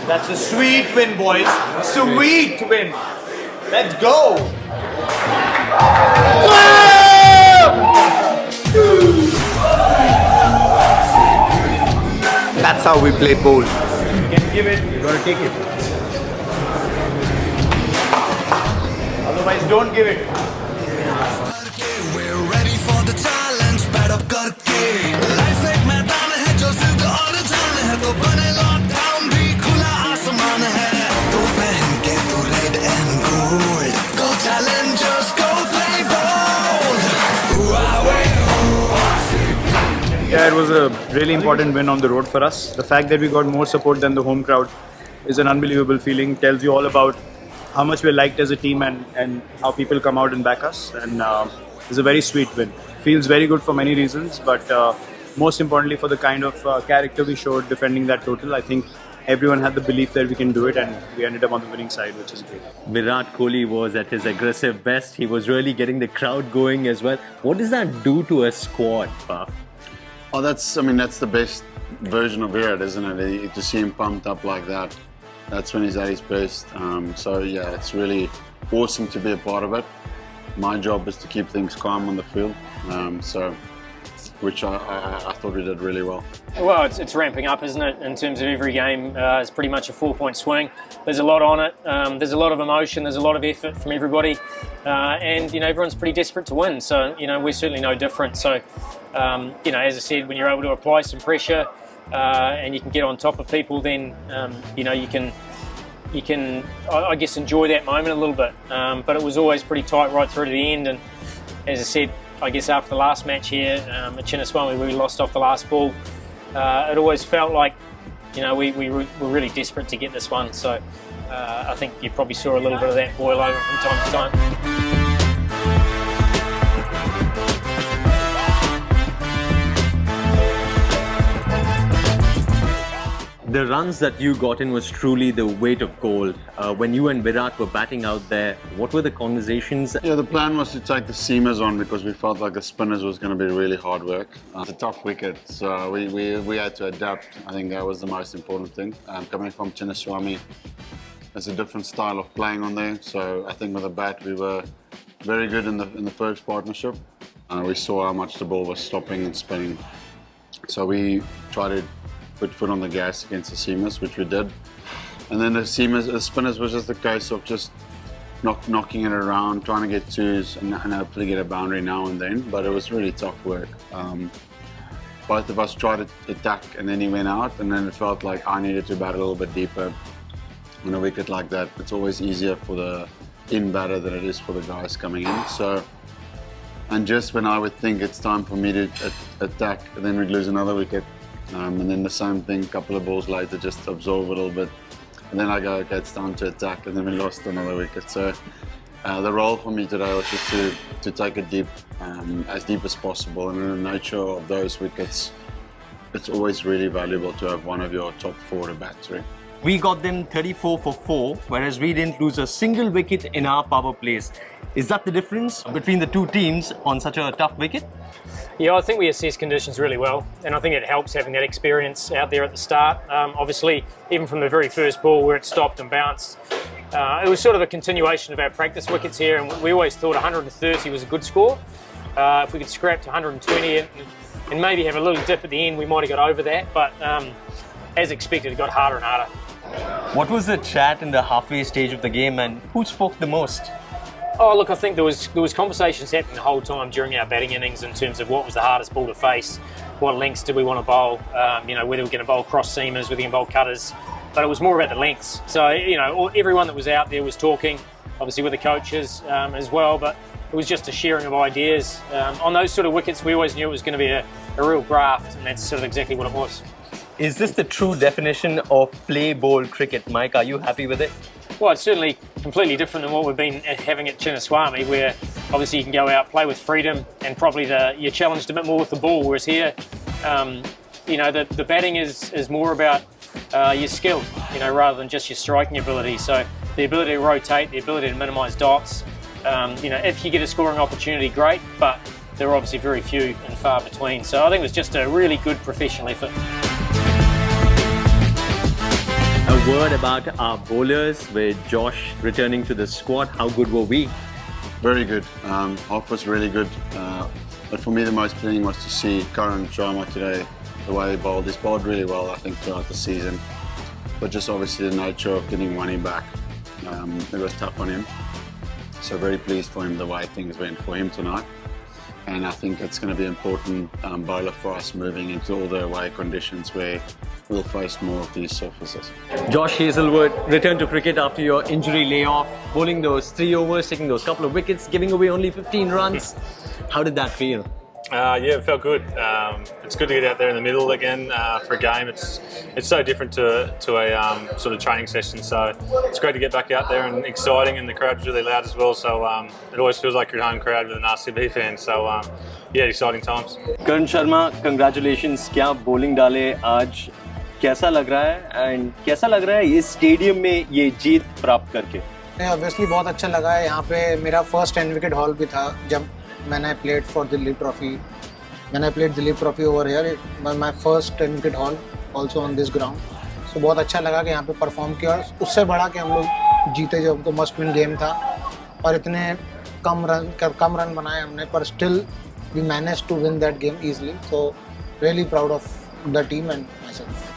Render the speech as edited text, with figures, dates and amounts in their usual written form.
That's a sweet win, boys. Sweet win. Let's go. That's how we play bowl. You can give it, you gotta take it. Otherwise, don't give it. We're ready for the challenge. Pad up karke. Life ek मैदान है जो जिद और जान है तो बने lockdown भी खुला आसमान है तो पहन के तू red and gold. Go challengers, go play bold. Yeah, it was a really important win on the road for us. The fact that we got more support than the home crowd is an unbelievable feeling. Tells you all about how much we're liked as a team and how people come out and back us. And it's a very sweet win. Feels very good for many reasons, but most importantly for the kind of character we showed defending that total. I think everyone had the belief that we can do it, and we ended up on the winning side, which is great. Virat Kohli was at his aggressive best. He was really getting the crowd going as well. What does that do to a squad, Paf? Oh, that's the best version of Virat, isn't it? To see him pumped up like that, that's when he's at his best. So yeah, it's really awesome to be a part of it. My job is to keep things calm on the field, which I thought we did really well. Well, it's ramping up, isn't it? In terms of every game, it's pretty much a 4-point swing. There's a lot on it. There's a lot of emotion. There's a lot of effort from everybody, and everyone's pretty desperate to win. So we're certainly no different. So as I said, when you're able to apply some pressure and you can get on top of people, then you can I guess enjoy that moment a little bit. But it was always pretty tight right through to the end. And as I said, I guess after the last match here at Chinnaswamy, where we lost off the last ball, it always felt like we were really desperate to get this one. So I think you probably saw a little bit of that boil over from time to time. The runs that you got in was truly the weight of gold. When you and Virat were batting out there, what were the conversations? Yeah, the plan was to take the seamers on because we felt like the spinners was going to be really hard work. It's a tough wicket, so we had to adapt. I think that was the most important thing. Coming from Chinnaswamy, there's a different style of playing on there. So I think with the bat, we were very good in the first partnership. We saw how much the ball was stopping and spinning. So we tried to put foot on the gas against the seamers, which we did. And then the spinners was just a case of just knocking it around, trying to get twos and hopefully get a boundary now and then. But it was really tough work. Both of us tried to attack and then he went out, and then it felt like I needed to bat a little bit deeper. On a wicket like that, it's always easier for the in batter than it is for the guys coming in. So, and just when I would think it's time for me to attack, and then we'd lose another wicket. And then the same thing, a couple of balls later, just absorb a little bit. And then I go, okay, it's time to attack, and then we lost another wicket. So the role for me today was just to take it deep, as deep as possible. And in the nature of those wickets, it's always really valuable to have one of your top four to bat through. We got them 34 for 4, whereas we didn't lose a single wicket in our power plays. Is that the difference between the two teams on such a tough wicket? Yeah, I think we assess conditions really well, and I think it helps having that experience out there at the start. Obviously, even from the very first ball where it stopped and bounced, it was sort of a continuation of our practice wickets here, and we always thought 130 was a good score. If we could scrap to 120 and maybe have a little dip at the end, we might have got over that, but as expected, it got harder and harder. What was the chat in the halfway stage of the game, and who spoke the most? Oh, look, I think there was conversations happening the whole time during our batting innings in terms of what was the hardest ball to face, what lengths did we want to bowl, whether we're going to bowl cross seamers, whether we can bowl cutters, but it was more about the lengths. So, everyone that was out there was talking, obviously with the coaches as well, but it was just a sharing of ideas. On those sort of wickets, we always knew it was going to be a real graft, and that's sort of exactly what it was. Is this the true definition of play bowl cricket, Mike? Are you happy with it? Well, it's certainly completely different than what we've been having at Chinnaswamy, where obviously you can go out, play with freedom, and probably you're challenged a bit more with the ball, whereas here, the batting is more about your skill, rather than just your striking ability. So the ability to rotate, the ability to minimise dots. If you get a scoring opportunity, great, but there are obviously very few and far between. So I think it was just a really good professional effort. A word about our bowlers with Josh returning to the squad. How good were we? Very good. Off was really good. But for me, the most pleasing was to see Karan Sharma today, the way he bowled. He's bowled really well, I think, throughout the season. But just obviously the nature of getting money back, it was tough on him. So very pleased for him the way things went for him tonight. And I think it's going to be important bowler for us moving into all the away conditions where we'll face more of these surfaces. Josh Hazlewood returned to cricket after your injury layoff, bowling those 3 overs, taking those couple of wickets, giving away only 15 runs. How did that feel? Yeah, it felt good. It's good to get out there in the middle again for a game. It's so different to a sort of training session. So it's great to get back out there and exciting, and the crowd's really loud as well. So it always feels like you're at home crowd with an RCB fan. So yeah, exciting times. Karan Sharma, congratulations! क्या bowling डाले आज? कैसा लग रहा है? And कैसा लग रहा है ये स्टेडियम में ये जीत प्राप्त करके? ऑब्वियसली बहुत अच्छा लगा है. यहाँ पे मेरा फर्स्ट 10 विकेट हॉल भी था जब मैंने प्लेड फॉर दिल्ली ट्रॉफी. मैंने played Delhi trophy over here. My first 10 wicket haul also on this ground. So बहुत अच्छा लगा कि यहाँ पे परफॉर्म किया. और उससे बड़ा कि हम लोग जीते जो हमको मस्ट विन गेम था और इतने कम रन बनाए हमने, पर still we manage to win that game easily. So really proud of the team and my self.